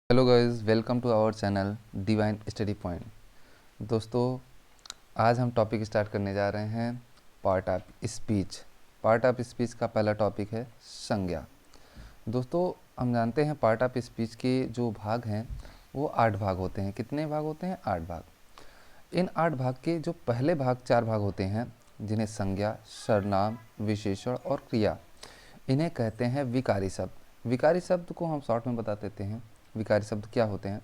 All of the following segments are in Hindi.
Hello guys, welcome to our channel divine study point. दोस्तों, आज हम टॉपिक स्टार्ट करने जा रहे हैं part of speech. Part of speech का पहला टॉपिक है संज्ञा। दोस्तों, हम जानते हैं पार्ट ऑफ स्पीच के जो भाग हैं वो 8 भाग होते हैं। कितने भाग होते हैं? 8 भाग। इन 8 भाग के जो पहले भाग 4 भाग होते हैं, जिन्हें संज्ञा, सर्वनाम, विशेषण और क्रिया, इन्हें कहते हैं विकारी शब्द। विकारी शब्द को हम शॉर्ट में बता देते हैं। विकारी शब्द क्या होते हैं?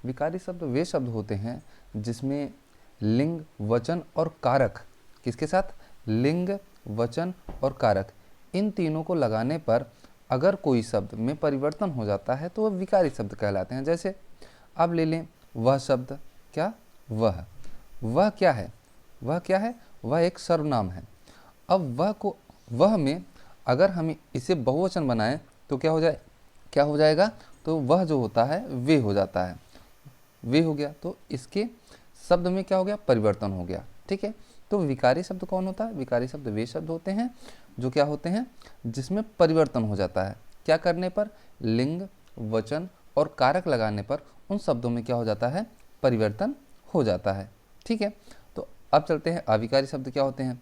विकारी शब्द वे शब्द होते हैं जिसमें लिंग, वचन और कारक, किसके साथ? लिंग, वचन और कारक, इन तीनों को लगाने पर अगर कोई शब्द में परिवर्तन हो जाता है तो वह विकारी शब्द कहलाते हैं। जैसे अब ले लें वह शब्द। क्या? वह क्या है? वह क्या है? वह एक सर्वनाम है। अब वह में अगर हम इसे बहुवचन बनाएं तो क्या हो जाएगा? तो वह जो होता है वे हो जाता है। वे हो गया तो इसके शब्द में क्या हो गया? परिवर्तन हो गया। ठीक है। तो विकारी शब्द कौन होता है? विकारी शब्द वे शब्द होते हैं जो क्या होते हैं? जिसमें परिवर्तन हो जाता है। क्या करने पर? लिंग, वचन और कारक लगाने पर उन शब्दों में क्या हो जाता है? परिवर्तन हो जाता है। ठीक है। तो अब चलते हैं अविकारी शब्द क्या होते हैं।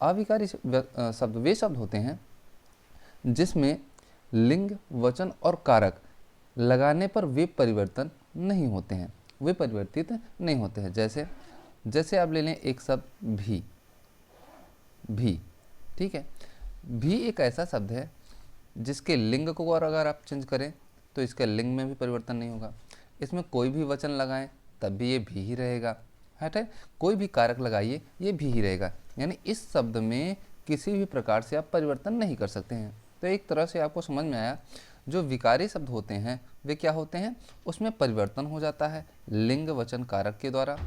अविकारी शब्द वे शब्द होते हैं जिसमें लिंग, वचन और कारक लगाने पर वे परिवर्तन नहीं होते हैं, वे परिवर्तित नहीं होते हैं। जैसे आप ले लें एक शब्द भी। ठीक है। भी एक ऐसा शब्द है जिसके लिंग को और अगर आप चेंज करें तो इसके लिंग में भी परिवर्तन नहीं होगा। इसमें कोई भी वचन लगाएं तब भी ये भी ही रहेगा। है, कोई भी कारक लगाइए ये भी ही रहेगा। यानी इस शब्द में किसी भी प्रकार से आप परिवर्तन नहीं कर सकते हैं। तो एक तरह से आपको समझ में आया, जो विकारी शब्द होते हैं वे क्या होते हैं? उसमें परिवर्तन हो जाता है लिंग, वचन, कारक के द्वारा।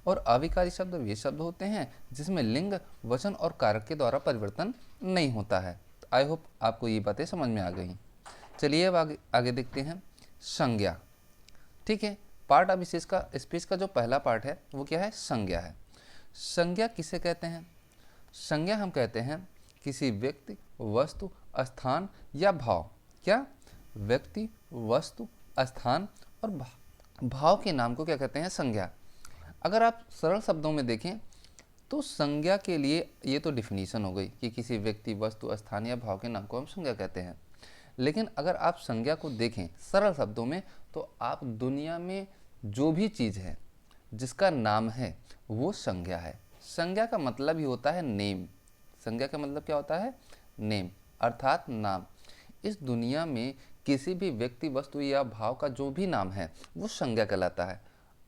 और अविकारी शब्द वे शब्द होते हैं जिसमें लिंग, वचन और कारक के द्वारा परिवर्तन नहीं होता है। तो आई होप आपको ये बातें समझ में आ गई। चलिए अब आगे देखते हैं संज्ञा। ठीक है। पार्ट ऑफ स्पीच का जो पहला पार्ट है वो क्या है? संज्ञा है। संज्ञा किसे कहते हैं? संज्ञा हम कहते हैं किसी व्यक्ति, वस्तु, स्थान या भाव। क्या? व्यक्ति, वस्तु, स्थान और भाव के नाम को क्या कहते हैं? संज्ञा। अगर आप सरल शब्दों में देखें तो संज्ञा के लिए ये तो डिफिनीशन हो गई कि किसी व्यक्ति, वस्तु, स्थान या भाव के नाम को हम संज्ञा कहते हैं। लेकिन अगर आप संज्ञा को देखें सरल शब्दों में तो आप दुनिया में जो भी चीज़ है जिसका नाम है वो संज्ञा है। संज्ञा का मतलब ही होता है नेम। संज्ञा का मतलब क्या होता है? नेम, अर्थात नाम। इस दुनिया में किसी भी व्यक्ति, वस्तु या भाव का जो भी नाम है वो संज्ञा कहलाता है।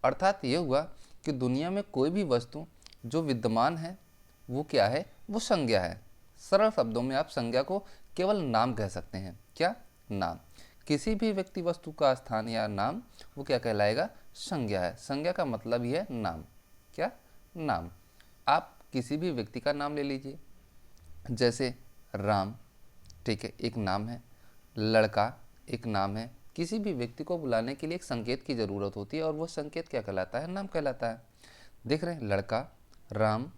अर्थात ये हुआ कि दुनिया में कोई भी वस्तु जो विद्यमान है वो क्या है? वो संज्ञा है। सरल शब्दों में आप संज्ञा को केवल नाम कह सकते हैं। क्या? नाम। किसी भी व्यक्ति, वस्तु का स्थान या नाम वो क्या कहलाएगा? संज्ञा है। संज्ञा का मतलब ही है नाम। क्या? नाम। आप किसी भी व्यक्ति का नाम ले लीजिए, जैसे राम, ठीक है, एक नाम है। लड़का एक नाम है। किसी भी व्यक्ति को बुलाने के लिए एक संकेत की ज़रूरत होती है और वो संकेत क्या कहलाता है? नाम कहलाता है। देख रहे हैं, लड़का, राम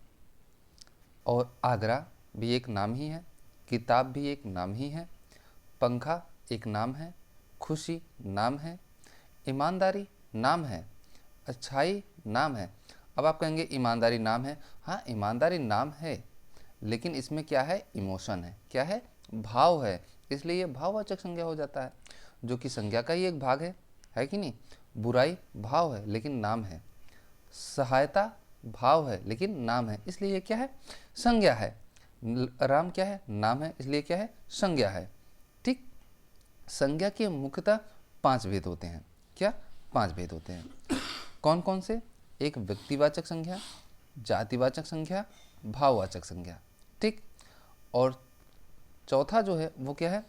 और आगरा भी एक नाम ही है। किताब भी एक नाम ही है। पंखा एक नाम है। खुशी नाम है। ईमानदारी नाम है। अच्छाई नाम है। अब आप कहेंगे ईमानदारी नाम है। हाँ, ईमानदारी नाम है, लेकिन इसमें क्या है? इमोशन है। क्या है? भाव है। इसलिए ये भाववाचक संज्ञा हो जाता है, जो कि संज्ञा का ही एक भाग है कि नहीं? बुराई भाव है लेकिन नाम है। सहायता भाव है लेकिन नाम है, इसलिए ये क्या है? संज्ञा है। राम क्या है? नाम है, इसलिए क्या है? संज्ञा है। ठीक। संज्ञा के मुख्यतः 5 भेद होते हैं। क्या? 5 भेद होते हैं। कौन कौन से? एक व्यक्तिवाचक संज्ञा, जातिवाचक संज्ञा, भाववाचक संज्ञा। ठीक। और चौथा जो है वो क्या है?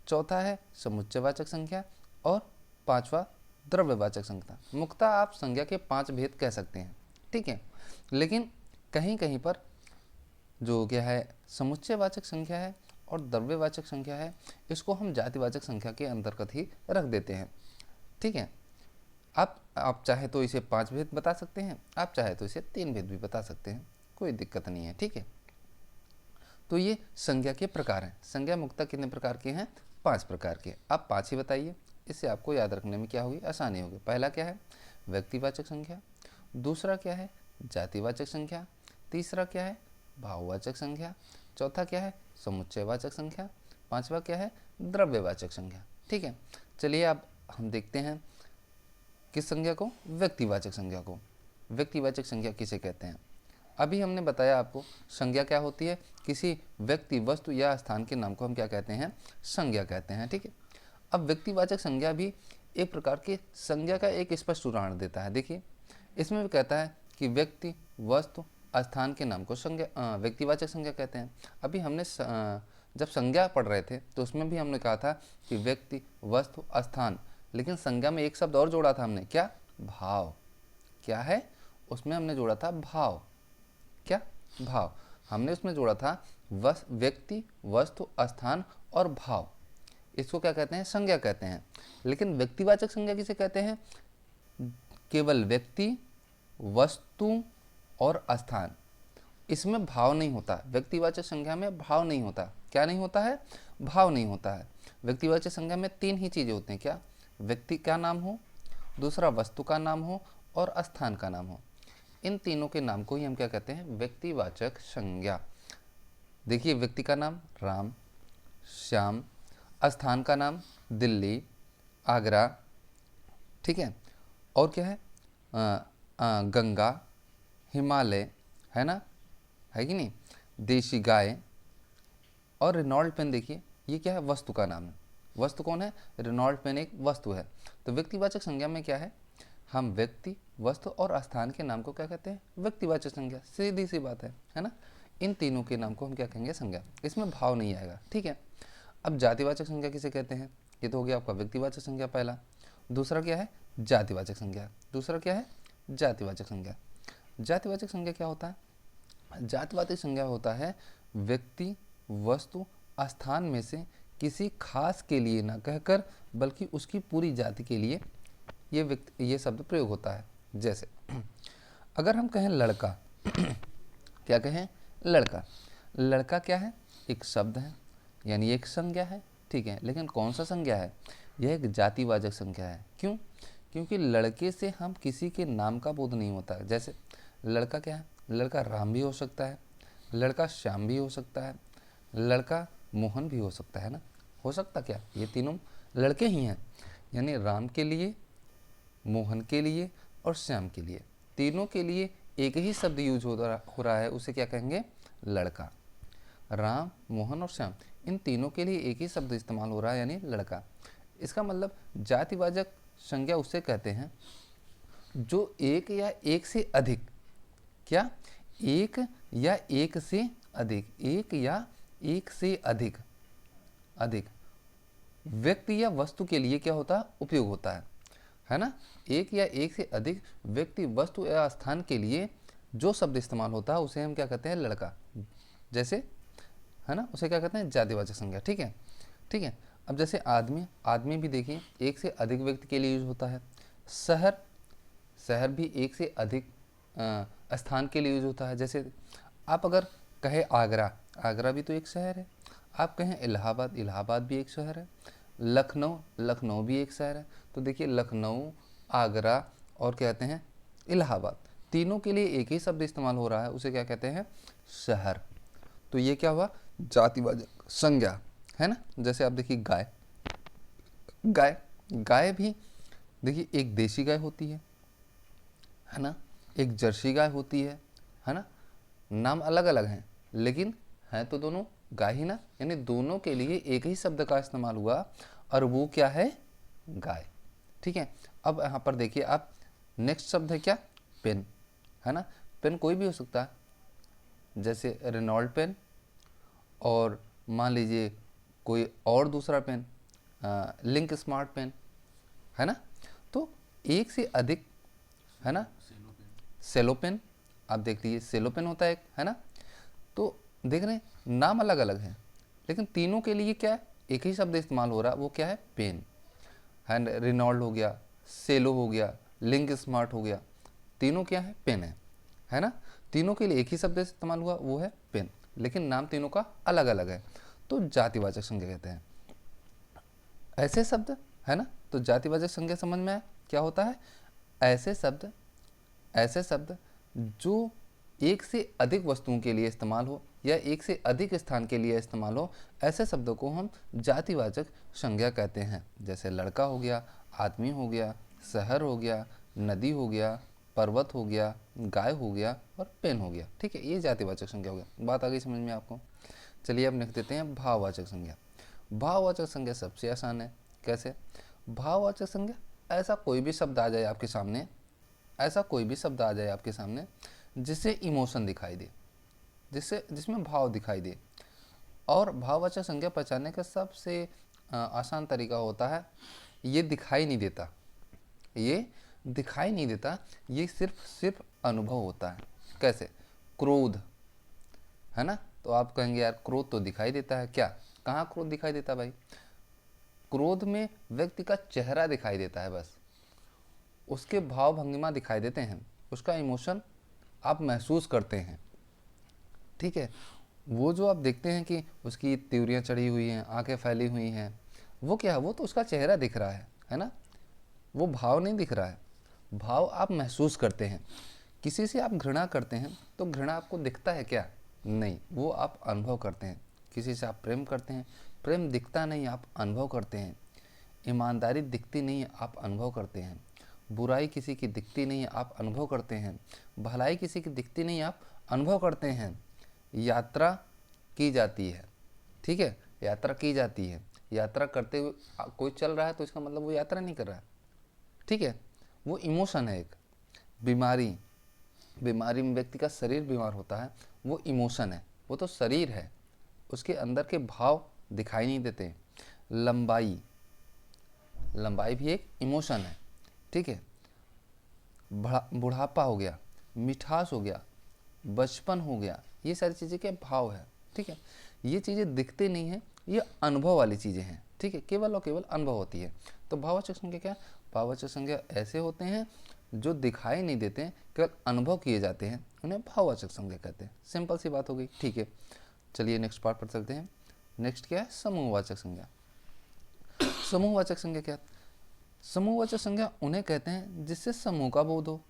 चौथा है समुच्चयवाचक संज्ञा और 5वां द्रव्यवाचक संज्ञा। मुख्यतः आप संज्ञा के 5 भेद कह सकते हैं। ठीक है। लेकिन कहीं कहीं पर जो क्या है, समुच्चयवाचक संख्या है और द्रव्यवाचक संख्या है, इसको हम जातिवाचक संख्या के अंतर्गत ही रख देते हैं। ठीक है। आप चाहे तो इसे 5 भेद बता सकते हैं, आप चाहे तो इसे 3 भेद भी बता सकते हैं, कोई दिक्कत नहीं है। ठीक है। तो ये संज्ञा के प्रकार हैं। संज्ञा मुख्यतः कितने प्रकार के हैं? 5 प्रकार के। आप 5 ही बताइए। इससे आपको याद रखने में क्या होगी, आसानी होगी। पहला क्या है, व्यक्तिवाचक संख्या। दूसरा क्या है, जातिवाचक संख्या। तीसरा क्या है, भाववाचक संख्या। चौथा क्या है, समुच्चयवाचक संख्या। पांचवा क्या है, द्रव्यवाचक संख्या। ठीक है, चलिए अब हम देखते हैं किस संज्ञा को, व्यक्तिवाचक संज्ञा को। व्यक्तिवाचक संज्ञा किसे कहते हैं? अभी हमने बताया आपको संज्ञा क्या होती है, किसी व्यक्ति, वस्तु या स्थान के नाम को हम क्या कहते हैं, संज्ञा कहते हैं। ठीक है, अब व्यक्तिवाचक संज्ञा भी एक प्रकार की संज्ञा का एक स्पष्ट उदाहरण देता है। देखिए, इसमें भी कहता है कि व्यक्ति, वस्तु, स्थान के नाम को संज्ञा व्यक्तिवाचक संज्ञा कहते हैं। अभी हमने जब संज्ञा पढ़ रहे थे तो उसमें भी हमने कहा था कि व्यक्ति, वस्तु, स्थान, लेकिन संज्ञा में एक शब्द और जोड़ा था हमने, क्या, भाव। क्या है उसमें हमने जोड़ा था, भाव। क्या, भाव। हमने उसमें जोड़ा था व्यक्ति, वस्तु, स्थान और भाव। इसको क्या कहते हैं, संज्ञा कहते हैं। लेकिन व्यक्तिवाचक संज्ञा किसे कहते हैं, केवल व्यक्ति, वस्तु और स्थान, इसमें भाव नहीं होता। व्यक्तिवाचक संज्ञा में भाव नहीं होता। क्या नहीं होता है, भाव नहीं होता है। व्यक्तिवाचक संज्ञा में तीन ही चीज़ें होती हैं, क्या, व्यक्ति का नाम हो, दूसरा वस्तु का नाम हो और स्थान का नाम हो। इन तीनों के नाम को ही हम क्या कहते हैं, व्यक्तिवाचक संज्ञा। देखिए, व्यक्ति का नाम राम, श्याम, स्थान का नाम दिल्ली, आगरा, ठीक है, और क्या है, गंगा, हिमालय, है ना, है कि नहीं, देशी गाय और रेनॉल्ड पेन। देखिए, ये क्या है, वस्तु का नाम है। वस्तु कौन है, रेनॉल्ड पेन एक वस्तु है। तो व्यक्तिवाचक संज्ञा में क्या है, हम व्यक्ति, वस्तु और स्थान के नाम को क्या कहते हैं, व्यक्तिवाचक संज्ञा। सीधी सी बात है ना। इन तीनों के नाम को हम क्या कहेंगे, संज्ञा। इसमें भाव नहीं आएगा। ठीक है, अब जातिवाचक संज्ञा किसे कहते हैं, ये तो हो गया आपका व्यक्तिवाचक संज्ञा पहला। दूसरा क्या है, जातिवाचक संज्ञा। दूसरा क्या है, जातिवाचक संज्ञा। जातिवाचक संज्ञा क्या होता है, जातिवाचक संज्ञा होता है व्यक्ति, वस्तु, स्थान में से किसी खास के लिए ना कहकर बल्कि उसकी पूरी जाति के लिए ये शब्द प्रयोग होता है। जैसे अगर हम कहें लड़का, क्या कहें, लड़का। लड़का क्या है, एक शब्द है, यानी एक संज्ञा है। ठीक है, लेकिन कौन सा संज्ञा है, यह एक जातिवाचक संज्ञा है। क्यों, क्योंकि लड़के से हम किसी के नाम का बोध नहीं होता है। जैसे लड़का क्या है, लड़का राम भी हो सकता है, लड़का श्याम भी हो सकता है, लड़का मोहन भी हो सकता है ना। हो सकता क्या, ये तीनों लड़के ही हैं। यानी राम के लिए, मोहन के लिए और श्याम के लिए, तीनों के लिए एक ही शब्द यूज हो रहा है, उसे क्या कहेंगे, लड़का। राम, मोहन और श्याम, इन तीनों के लिए एक ही शब्द इस्तेमाल हो रहा है, यानी लड़का। इसका मतलब जातिवाचक संज्ञा उससे कहते हैं जो एक या एक से अधिक, क्या, एक या एक से अधिक, एक या एक से अधिक व्यक्ति या वस्तु के लिए क्या होता है, उपयोग होता है ना। एक या एक से अधिक व्यक्ति, वस्तु या स्थान के लिए जो शब्द इस्तेमाल होता है उसे हम क्या कहते हैं, लड़का। जैसे, है ना, उसे क्या कहते हैं, जातिवाचक संज्ञा। ठीक है, ठीक है। अब जैसे आदमी, आदमी भी देखिए एक से अधिक व्यक्ति के लिए यूज होता है। शहर, शहर भी एक से अधिक स्थान के लिए यूज होता है। जैसे आप अगर कहे आगरा, आगरा भी तो एक शहर है। आप कहें इलाहाबाद, इलाहाबाद भी एक शहर है। लखनऊ, लखनऊ भी एक शहर है। तो देखिए, लखनऊ, आगरा और कहते हैं इलाहाबाद, तीनों के लिए एक ही शब्द इस्तेमाल हो रहा है, उसे क्या कहते हैं, शहर। तो ये क्या हुआ, जातिवाचक संज्ञा, है ना। जैसे आप देखिए गाय, गाय, गाय भी देखिए एक देशी गाय होती है ना, एक जर्सी गाय होती है ना। नाम अलग अलग हैं लेकिन हैं तो दोनों गाय ही ना। यानी दोनों के लिए एक ही शब्द का इस्तेमाल हुआ और वो क्या है, गाय। ठीक है, अब यहाँ पर देखिए आप, नेक्स्ट शब्द है क्या, पेन, है ना। पेन कोई भी हो सकता है, जैसे रेनॉल्ड पेन और मान लीजिए कोई और दूसरा पेन, लिंक स्मार्ट पेन, है ना। तो एक से अधिक, है ना, सेलो पेन, आप देख लीजिए सेलो पेन होता है एक, है ना। तो देख रहे हैं नाम अलग अलग हैं लेकिन तीनों के लिए क्या है, एक ही शब्द इस्तेमाल हो रहा है, वो क्या है, पेन है। रेनॉल्ड हो गया, सेलो हो गया, लिंक स्मार्ट हो गया, तीनों क्या है, पेन है ना। तीनों के लिए एक ही शब्द इस्तेमाल हुआ, वो है पेन, लेकिन नाम तीनों का अलग अलग है। तो जातिवाचक संज्ञा कहते हैं। ऐसे शब्द, है ना, तो जातिवाचक संज्ञा समझ में आया क्या होता है? ऐसे शब्द जो एक से अधिक वस्तुओं के लिए इस्तेमाल हो या एक से अधिक स्थान के लिए इस्तेमाल हो, ऐसे शब्दों को हम जातिवाचक संज्ञा कहते हैं। जैसे लड़का हो गया, आदमी हो गया, शहर हो गया, नदी हो गया, पर्वत हो गया, गाय हो गया और पेन हो गया। ठीक है, ये जातिवाचक संज्ञा हो गया। बात आ गई समझ में आपको? चलिए अब लिख देते हैं भाववाचक संज्ञा। भाववाचक संज्ञा सबसे आसान है। कैसे? भाववाचक संज्ञा ऐसा कोई भी शब्द आ जाए आपके सामने, ऐसा कोई भी शब्द आ जाए आपके सामने जिससे इमोशन दिखाई दे, जिसमें भाव दिखाई दे। और भाववाचक संज्ञा पहचानने का सबसे आसान तरीका होता है, ये दिखाई नहीं देता, ये दिखाई नहीं देता, ये सिर्फ अनुभव होता है। कैसे? क्रोध है ना, तो आप कहेंगे यार क्रोध तो दिखाई देता है। क्या? कहाँ क्रोध दिखाई देता है भाई? क्रोध में व्यक्ति का चेहरा दिखाई देता है, बस उसके भाव भंगिमा दिखाई देते हैं, उसका इमोशन आप महसूस करते हैं। ठीक है, वो जो आप देखते हैं कि उसकी त्योरियाँ चढ़ी हुई हैं, आंखें फैली हुई हैं, वो क्या है? वो तो उसका चेहरा दिख रहा है ना, वो भाव नहीं दिख रहा है। भाव आप महसूस करते हैं। किसी से आप घृणा करते हैं तो घृणा आपको दिखता है क्या? नहीं, वो आप अनुभव करते हैं। किसी से आप प्रेम करते हैं, प्रेम दिखता नहीं, आप अनुभव करते हैं। ईमानदारी दिखती नहीं है, आप अनुभव करते हैं। बुराई किसी की दिखती नहीं है, आप अनुभव करते हैं। भलाई किसी की दिखती नहीं है, आप अनुभव करते हैं। यात्रा की जाती है, ठीक है, यात्रा की जाती है। यात्रा करते हुए कोई चल रहा है तो इसका मतलब वो यात्रा नहीं कर रहा है। ठीक है, वो इमोशन है एक। बीमारी में व्यक्ति का शरीर बीमार होता है, वो इमोशन है, वो तो शरीर है, उसके अंदर के भाव दिखाई नहीं देते। लंबाई भी एक इमोशन है। ठीक है, बुढ़ापा हो गया, मिठास हो गया, बचपन हो गया, ये सारी चीज़ें के भाव है। ठीक है, ये चीज़ें दिखते नहीं हैं, ये अनुभव वाली चीज़ें हैं। ठीक है, केवल और केवल अनुभव होती है। तो भाववाचक संज्ञा क्या? भाववाचक संज्ञा ऐसे होते हैं जो दिखाई नहीं देते हैं, केवल अनुभव किए जाते हैं, उन्हें भाववाचक संज्ञा कहते हैं। सिंपल सी बात हो गई। ठीक है, चलिए नेक्स्ट पार्ट पर चलते हैं। नेक्स्ट क्या है? समूहवाचक संज्ञा। समूहवाचक संज्ञा क्या? समूहवाचक संज्ञा उन्हें कहते हैं जिससे समूह का बोध हो।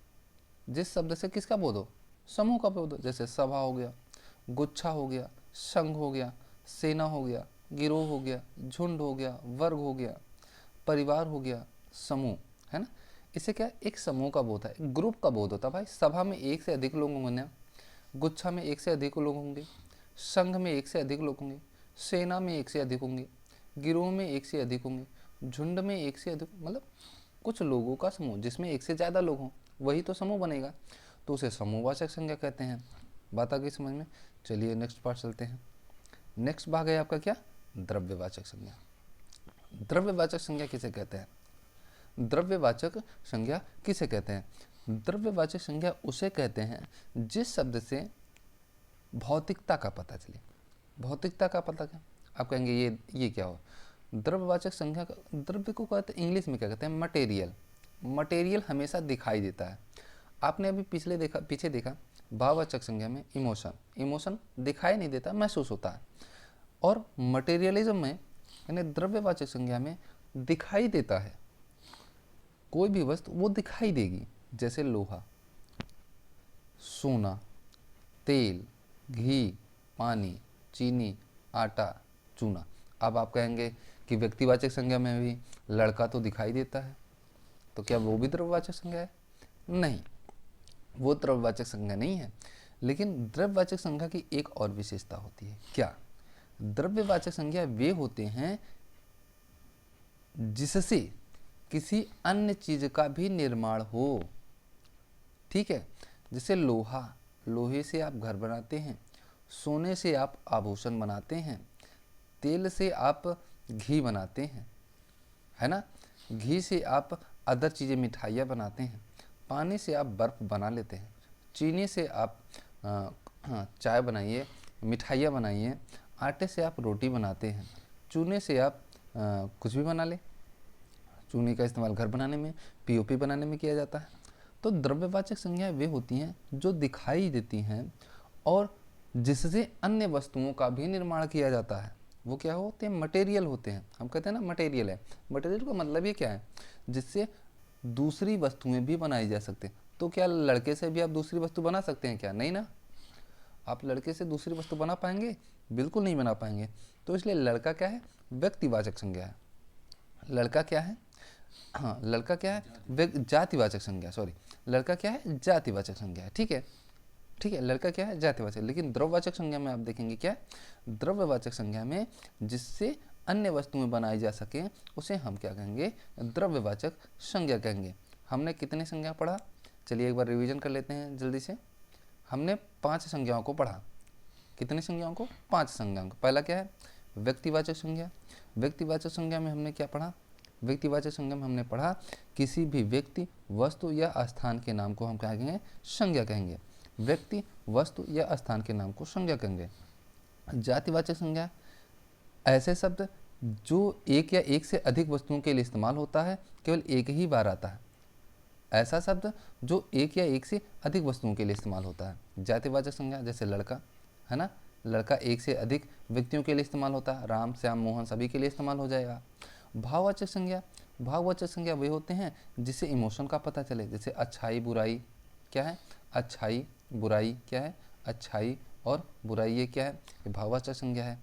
जिस शब्द से किसका बोध हो? समूह का बोध हो। जैसे सभा हो गया, गुच्छा हो गया, संघ हो गया, सेना हो गया, गिरोह हो गया, झुंड हो गया, वर्ग हो गया, परिवार हो गया, समूह, है ना। इसे क्या? एक समूह का बोध है, एक ग्रुप का बोध होता है भाई। सभा में एक से अधिक लोग होंगे ना, गुच्छा में एक से अधिक लोग होंगे, संघ में एक से अधिक लोग होंगे, सेना में एक से अधिक होंगे, गिरोह में एक से अधिक होंगे, झुंड में एक से अधिक, मतलब कुछ लोगों का समूह जिसमें एक से ज़्यादा लोग हों, वही तो समूह बनेगा। तो उसे समूहवाचक संज्ञा कहते हैं। बात आ गई समझ में? चलिए नेक्स्ट पार्ट चलते हैं। नेक्स्ट भाग है आपका क्या? द्रव्यवाचक संज्ञा। द्रव्यवाचक संज्ञा किसे कहते हैं? द्रव्यवाचक संज्ञा किसे कहते हैं? द्रव्यवाचक संज्ञा उसे कहते हैं जिस शब्द से भौतिकता का पता चले। भौतिकता का पता क्या? आप कहेंगे ये क्या हो? द्रव्यवाचक संज्ञा का, द्रव्य को कहते हैं इंग्लिश में क्या कहते हैं? मटेरियल। मटेरियल हमेशा दिखाई देता है। आपने अभी पीछे देखा भाववाचक संज्ञा में इमोशन दिखाई नहीं देता, महसूस होता है। और मटेरियलिज्म में यानी द्रव्यवाचक संज्ञा में दिखाई देता है। कोई भी वस्तु वो दिखाई देगी, जैसे लोहा, सोना, तेल, घी, पानी, चीनी, आटा, चूना। अब आप कहेंगे कि व्यक्तिवाचक संज्ञा में भी लड़का तो दिखाई देता है, तो क्या वो भी द्रव्यवाचक संज्ञा है? नहीं, वो द्रव्यवाचक संज्ञा नहीं है। लेकिन द्रव्यवाचक संज्ञा की एक और विशेषता होती है। क्या? द्रव्यवाचक संज्ञा वे होते हैं जिससे किसी अन्य चीज का भी निर्माण हो। ठीक है, जैसे लोहे से आप घर बनाते हैं, सोने से आप आभूषण बनाते हैं, तेल से आप घी बनाते हैं, है ना, घी से आप अदर चीज़ें मिठाइयाँ बनाते हैं, पानी से आप बर्फ़ बना लेते हैं, चीनी से आप चाय बनाइए, मिठाइयाँ बनाइए, आटे से आप रोटी बनाते हैं, चूने से आप कुछ भी बना ले। चूने का इस्तेमाल घर बनाने में, पीओपी बनाने में किया जाता है। तो द्रव्यवाचक संज्ञाएं वे होती हैं जो दिखाई देती हैं और जिससे अन्य वस्तुओं का भी निर्माण किया जाता है। वो क्या होते हैं, मटेरियल होते हैं। हम कहते हैं ना मटेरियल है। मटेरियल का मतलब ये क्या है, जिससे दूसरी वस्तुएं भी बनाई जा सकते हैं। तो क्या लड़के से भी आप दूसरी वस्तु बना सकते हैं क्या? नहीं ना। आप लड़के से दूसरी वस्तु बना पाएंगे? बिल्कुल नहीं बना पाएंगे। तो इसलिए लड़का क्या है, व्यक्तिवाचक संज्ञा है। लड़का क्या है, हाँ लड़का क्या है, जातिवाचक संज्ञा, सॉरी, लड़का क्या है, जातिवाचक संज्ञा है। ठीक है, ठीक है, लड़का क्या है, जातिवाचक। लेकिन द्रव्यवाचक संज्ञा में आप देखेंगे क्या, द्रव्यवाचक संज्ञा में जिससे अन्य वस्तुएं बनाई जा सके उसे हम क्या कहेंगे, द्रव्यवाचक संज्ञा कहेंगे। हमने कितने संज्ञा पढ़ा, चलिए एक बार रिवीजन कर लेते हैं जल्दी से। हमने 5 संज्ञाओं को पढ़ा। कितनी संज्ञाओं को, 5 संज्ञाओं को। पहला क्या है, व्यक्तिवाचक संज्ञा। व्यक्तिवाचक संज्ञा में हमने क्या पढ़ा, व्यक्तिवाचक संज्ञा में हमने पढ़ा किसी भी व्यक्ति, वस्तु या स्थान के नाम को हम क्या कहेंगे, संज्ञा कहेंगे। व्यक्ति, वस्तु या स्थान के नाम को संज्ञा कहेंगे। जातिवाचक संज्ञा, ऐसे शब्द जो एक या एक से अधिक वस्तुओं के लिए इस्तेमाल होता है, केवल एक ही बार आता है। ऐसा शब्द जो एक या एक से अधिक वस्तुओं के लिए इस्तेमाल होता है। जातिवाचक संज्ञा जैसे लड़का है ना, लड़का एक से अधिक व्यक्तियों के लिए इस्तेमाल होता है, राम, श्याम, मोहन सभी के लिए इस्तेमाल हो जाएगा। भाववाचक संज्ञा, भाववाचक संज्ञा वे होते हैं जिससे इमोशन का पता चले, जैसे अच्छाई बुराई, क्या है, अच्छाई बुराई, क्या है, अच्छाई और बुराई, ये क्या है, ये भाववाचक संज्ञा है।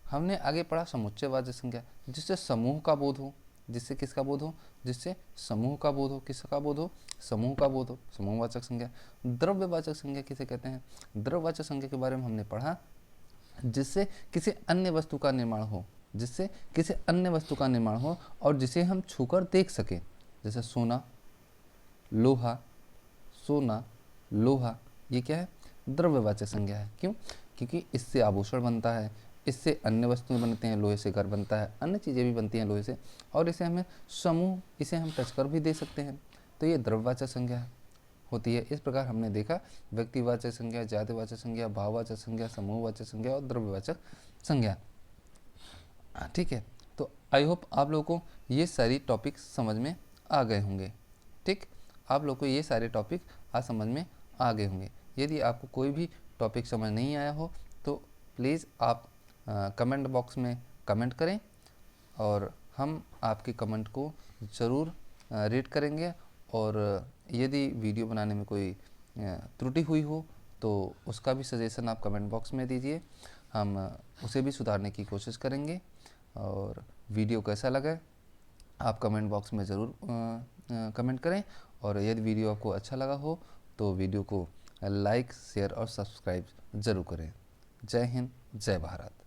हमने आगे पढ़ा समुच्चयवाचक संज्ञा, जिससे समूह का बोध हो, जिससे किसका बोध हो, जिससे समूह का बोध हो, किसका बोध हो, समूह का बोध हो, समूहवाचक संज्ञा। द्रव्यवाचक संज्ञा किसे कहते हैं, द्रव्यवाचक संज्ञा के बारे में हमने पढ़ा जिससे किसी अन्य वस्तु का निर्माण हो, जिससे किसी अन्य वस्तु का निर्माण हो और जिसे हम छूकर देख सकें, जैसे सोना, लोहा, सोना, लोहा, ये क्या है, द्रव्यवाचक संज्ञा है। क्यों, क्योंकि इससे आभूषण बनता है, इससे अन्य वस्तुएं बनते हैं, लोहे से घर बनता है, अन्य चीज़ें भी बनती हैं लोहे से, और इसे हमें समूह, इसे हम टच कर भी दे सकते हैं। तो ये द्रव्यवाचक संज्ञा होती है। इस प्रकार हमने देखा व्यक्तिवाचक संज्ञा, जातिवाचक संज्ञा, भाववाचक संज्ञा, समूहवाचक संज्ञा और द्रव्यवाचक संज्ञा। ठीक है, तो आई होप आप लोगों को ये सारी टॉपिक समझ में आ गए होंगे। ठीक, आप लोग को ये सारे टॉपिक आज समझ में आ गए होंगे। यदि आपको कोई भी टॉपिक समझ नहीं आया हो तो प्लीज़ आप कमेंट बॉक्स में कमेंट करें और हम आपके कमेंट को ज़रूर रीड करेंगे। और यदि वीडियो बनाने में कोई त्रुटि हुई हो तो उसका भी सजेशन आप कमेंट बॉक्स में दीजिए, हम उसे भी सुधारने की कोशिश करेंगे। और वीडियो कैसा लगा आप कमेंट बॉक्स में ज़रूर कमेंट करें। और यदि वीडियो आपको अच्छा लगा हो तो वीडियो को लाइक, शेयर और सब्सक्राइब ज़रूर करें। जय हिंद, जय भारत।